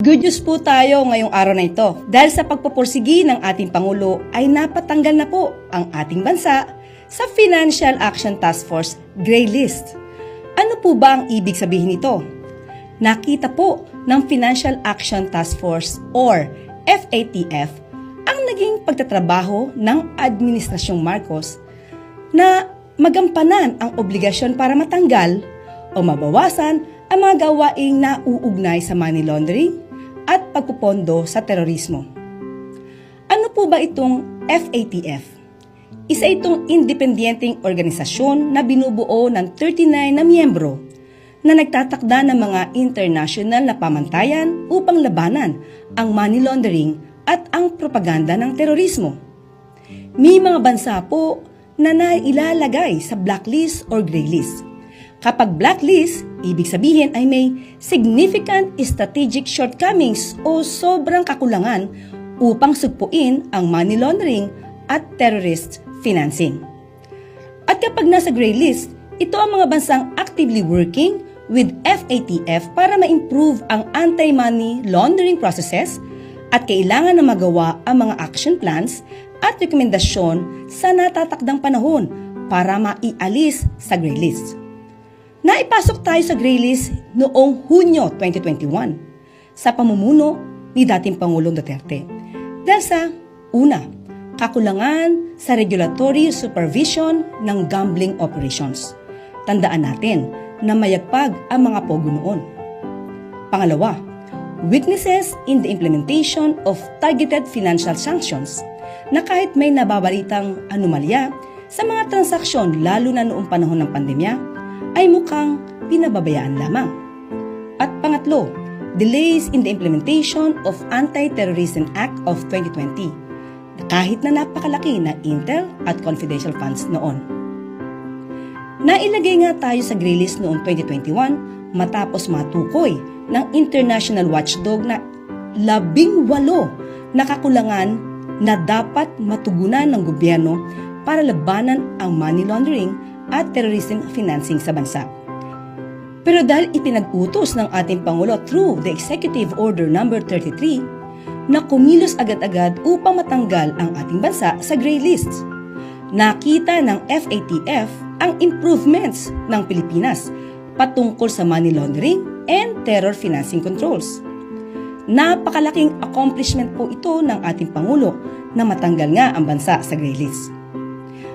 Good news po tayo ngayong araw na ito dahil sa pagpupursigi ng ating Pangulo ay napatanggal na po ang ating bansa sa Financial Action Task Force Gray List. Ano po ba ang ibig sabihin nito? Nakita po ng Financial Action Task Force or FATF ang naging pagtatrabaho ng Administrasyong Marcos na magampanan ang obligasyon para matanggal o mabawasan ang mga gawaing nauugnay sa money laundering at pagpupondo sa terorismo. Ano po ba itong FATF? Isa itong independenteng organisasyon na binubuo ng 39 na miyembro na nagtatakda ng mga international na pamantayan upang labanan ang money laundering at ang propaganda ng terorismo. May mga bansa po na nailalagay sa blacklist or gray list. Kapag blacklist, ibig sabihin ay may significant strategic shortcomings o sobrang kakulangan upang sugpuin ang money laundering at terrorist financing. At kapag nasa gray list, ito ang mga bansang actively working with FATF para ma-improve ang anti-money laundering processes at kailangan na magawa ang mga action plans at rekomendasyon sa natatakdang panahon para maialis sa gray list. Naipasok tayo sa gray list noong Hunyo 2021 sa pamumuno ni dating Pangulong Duterte dahil sa una, kakulangan sa regulatory supervision ng gambling operations. Tandaan natin na mayagpag ang mga pogo noon. Pangalawa, weaknesses in the implementation of targeted financial sanctions na kahit may nababalitang anomalya sa mga transaksyon lalo na noong panahon ng pandemya, ay mukhang pinababayaan lamang. At pangatlo, delays in the implementation of Anti-Terrorism Act of 2020 kahit na napakalaki na intel at confidential funds noon. Nailagay nga tayo sa gray list noong 2021 matapos matukoy ng international watchdog na 18 na kakulangan na dapat matugunan ng gobyerno para labanan ang money laundering at terrorism financing sa bansa. Pero dahil ipinag-utos ng ating Pangulo through the Executive Order No. 33 na kumilos agad-agad upang matanggal ang ating bansa sa gray list, nakita ng FATF ang improvements ng Pilipinas patungkol sa money laundering and terror financing controls. Napakalaking accomplishment po ito ng ating Pangulo na matanggal nga ang bansa sa gray list.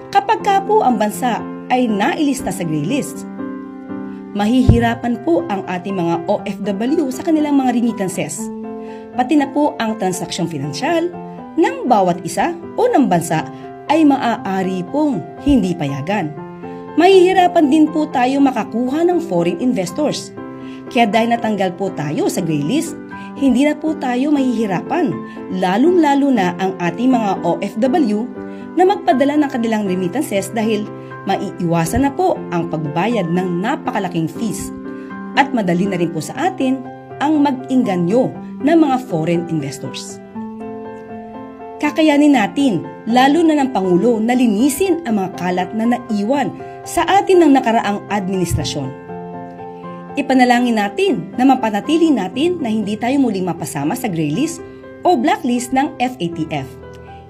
Kapag ka po ang bansa ay nailista sa gray list, mahihirapan po ang ating mga OFW sa kanilang mga remittances, pati na po ang transaksyong pinansyal ng bawat isa o ng bansa ay maaari pong hindi payagan. Mahihirapan din po tayo makakuha ng foreign investors. Kaya dahil natanggal po tayo sa gray list, hindi na po tayo mahihirapan, lalong-lalo na ang ating mga OFW na magpadala ng kanilang remittances dahil maiiwasan na po ang pagbayad ng napakalaking fees at madali na rin po sa atin ang mag-inganyo ng mga foreign investors. Kakayanin natin, lalo na ng Pangulo, na linisin ang mga kalat na naiwan sa atin ng nakaraang administrasyon. Ipanalangin natin na mapanatili natin na hindi tayo muling mapasama sa gray list o blacklist ng FATF.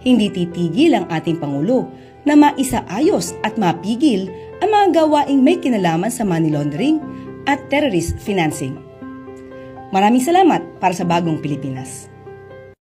Hindi titigil ang ating Pangulo na maisaayos at mapigil ang mga gawaing may kinalaman sa money laundering at terrorist financing. Maraming salamat para sa Bagong Pilipinas.